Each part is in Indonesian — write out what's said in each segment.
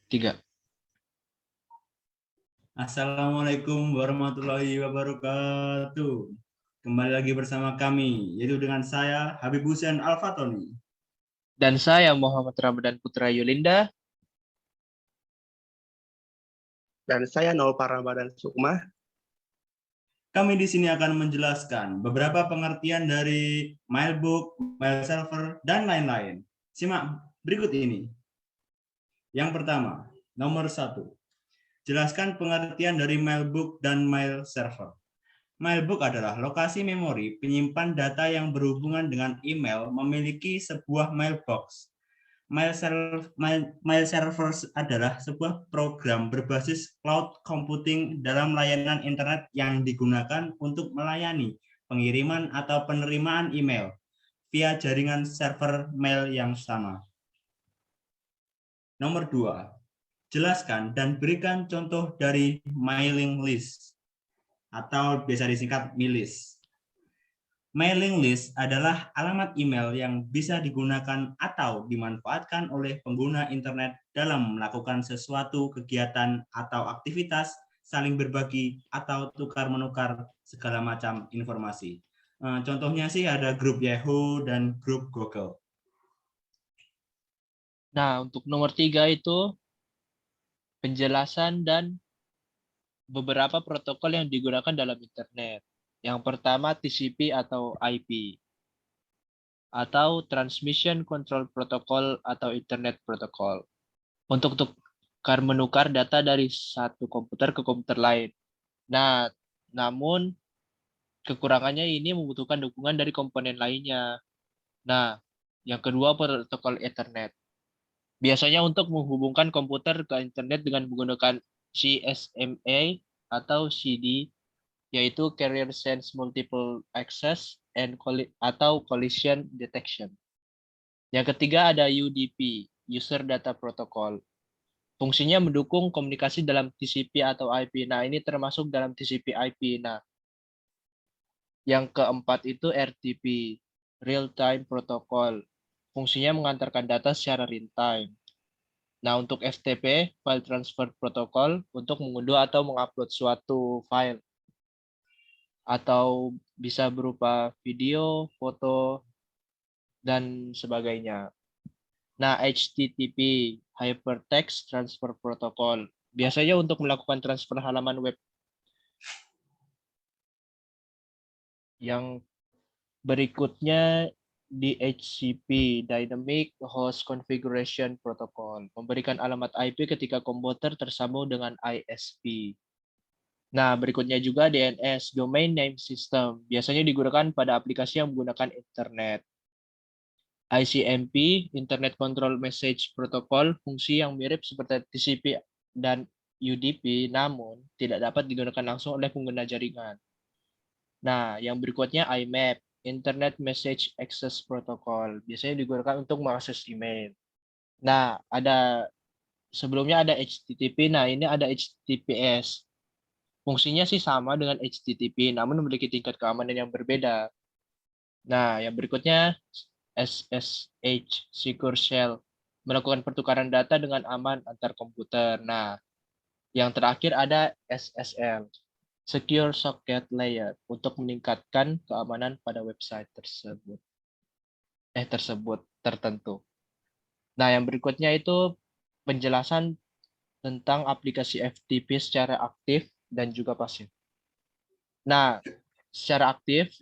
3. Assalamualaikum warahmatullahi wabarakatuh. Kembali lagi bersama kami, yaitu dengan saya Habib Hussein Al-Fatoni. Dan saya Muhammad Ramadan Putra Yulinda. Dan saya Nolpar Ramadan Sukma. Kami di sini akan menjelaskan beberapa pengertian dari mailbook, mail server, dan lain-lain. Simak berikut ini. Yang pertama, nomor 1. Jelaskan pengertian dari mailbook dan mail server. Mailbook adalah lokasi memori penyimpan data yang berhubungan dengan email memiliki sebuah mailbox. Mail server adalah sebuah program berbasis cloud computing dalam layanan internet yang digunakan untuk melayani pengiriman atau penerimaan email via jaringan server mail yang sama. Nomor 2. Jelaskan dan berikan contoh dari mailing list atau biasa disingkat MILIS. Mailing list adalah alamat email yang bisa digunakan atau dimanfaatkan oleh pengguna internet dalam melakukan sesuatu kegiatan atau aktivitas, saling berbagi, atau tukar-menukar segala macam informasi. Contohnya sih ada grup Yahoo dan grup Google. Nah, untuk nomor 3 itu penjelasan dan beberapa protokol yang digunakan dalam internet. Yang pertama TCP atau IP atau Transmission Control Protocol atau Internet Protocol untuk tukar menukar data dari satu komputer ke komputer lain. Nah, namun kekurangannya ini membutuhkan dukungan dari komponen lainnya. Nah, yang kedua protokol Ethernet. Biasanya untuk menghubungkan komputer ke internet dengan menggunakan CSMA atau CD, yaitu Carrier Sense Multiple Access atau Collision Detection. Yang ketiga ada UDP, User Data Protocol. Fungsinya mendukung komunikasi dalam TCP atau IP. Nah, ini termasuk dalam TCP/IP. Nah, yang keempat itu RTP, Real Time Protocol. Fungsinya mengantarkan data secara real time. Nah, untuk FTP, File Transfer Protocol, untuk mengunduh atau mengupload suatu file. Atau bisa berupa video, foto, dan sebagainya. Nah, HTTP, Hypertext Transfer Protocol. Biasanya untuk melakukan transfer halaman web. Yang berikutnya DHCP, Dynamic Host Configuration Protocol, memberikan alamat IP ketika komputer tersambung dengan ISP. Nah, berikutnya juga DNS, Domain Name System, biasanya digunakan pada aplikasi yang menggunakan internet. ICMP, Internet Control Message Protocol, fungsi yang mirip seperti TCP dan UDP, namun tidak dapat digunakan langsung oleh pengguna jaringan. Nah, yang berikutnya IMAP, Internet Message Access Protocol. Biasanya digunakan untuk mengakses email. Nah, sebelumnya ada HTTP, nah ini ada HTTPS. Fungsinya sih sama dengan HTTP, namun memiliki tingkat keamanan yang berbeda. Nah, yang berikutnya SSH, Secure Shell, melakukan pertukaran data dengan aman antar komputer. Nah, yang terakhir ada SSL, Secure Socket Layer, untuk meningkatkan keamanan pada website tersebut tertentu. Nah, yang berikutnya itu penjelasan tentang aplikasi FTP secara aktif dan juga pasif. Nah, secara aktif,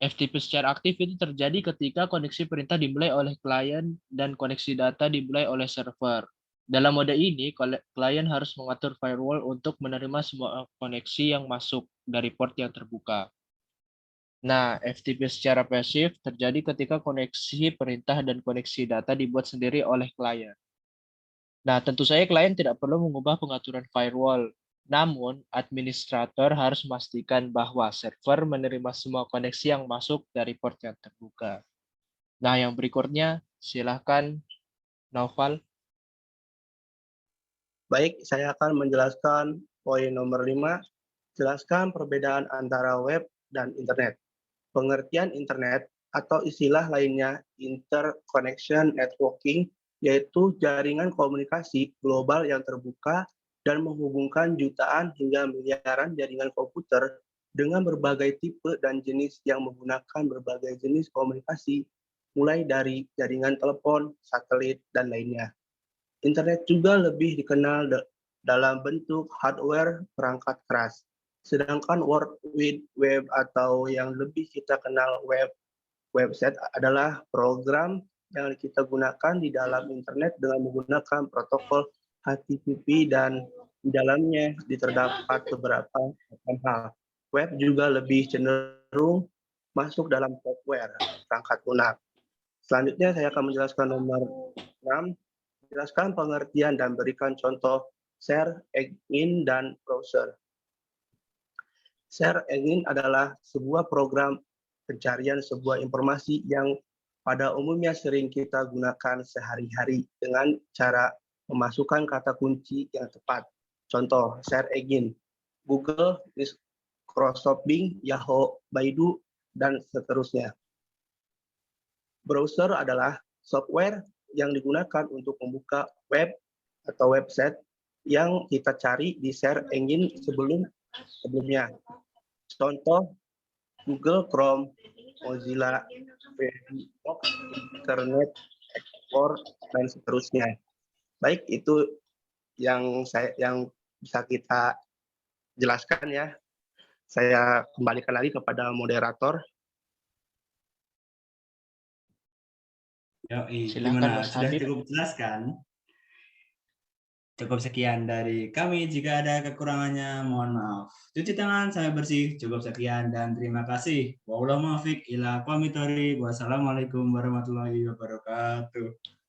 FTP secara aktif itu terjadi ketika koneksi perintah dimulai oleh klien dan koneksi data dimulai oleh server. Dalam mode ini, klien harus mengatur firewall untuk menerima semua koneksi yang masuk dari port yang terbuka. Nah, FTP secara pasif terjadi ketika koneksi perintah dan koneksi data dibuat sendiri oleh klien. Nah, tentu saja klien tidak perlu mengubah pengaturan firewall. Namun, administrator harus memastikan bahwa server menerima semua koneksi yang masuk dari port yang terbuka. Nah, yang berikutnya, silakan Naufal. Baik, saya akan menjelaskan poin nomor 5. Jelaskan perbedaan antara web dan internet. Pengertian internet atau istilah lainnya interconnection networking, yaitu jaringan komunikasi global yang terbuka dan menghubungkan jutaan hingga miliaran jaringan komputer dengan berbagai tipe dan jenis yang menggunakan berbagai jenis komunikasi, mulai dari jaringan telepon, satelit, dan lainnya. Internet juga lebih dikenal dalam bentuk hardware perangkat keras, sedangkan World Wide Web atau yang lebih kita kenal website adalah program yang kita gunakan di dalam internet dengan menggunakan protokol HTTP dan di dalamnya terdapat beberapa macam hal. Web juga lebih cenderung masuk dalam software perangkat lunak. Selanjutnya saya akan menjelaskan nomor 6, jelaskan pengertian dan berikan contoh search engine dan browser. Search engine adalah sebuah program pencarian sebuah informasi yang pada umumnya sering kita gunakan sehari-hari dengan cara memasukkan kata kunci yang tepat. Contoh, search engine, Google, Microsoft Bing, Yahoo, Baidu, dan seterusnya. Browser adalah software yang digunakan untuk membuka web atau website yang kita cari di search engine sebelumnya. Contoh, Google Chrome, Mozilla, Firefox, Internet Explorer, dan seterusnya. Baik, itu yang bisa kita jelaskan ya. Saya kembalikan lagi kepada moderator. Silakan, Gimana? Mas Sudah Habib. cukup jelas kan? Cukup sekian dari kami. Jika ada kekurangannya, mohon maaf. Cuci tangan sampai bersih. Cukup sekian dan terima kasih. Wassalamualaikum warahmatullahi wabarakatuh.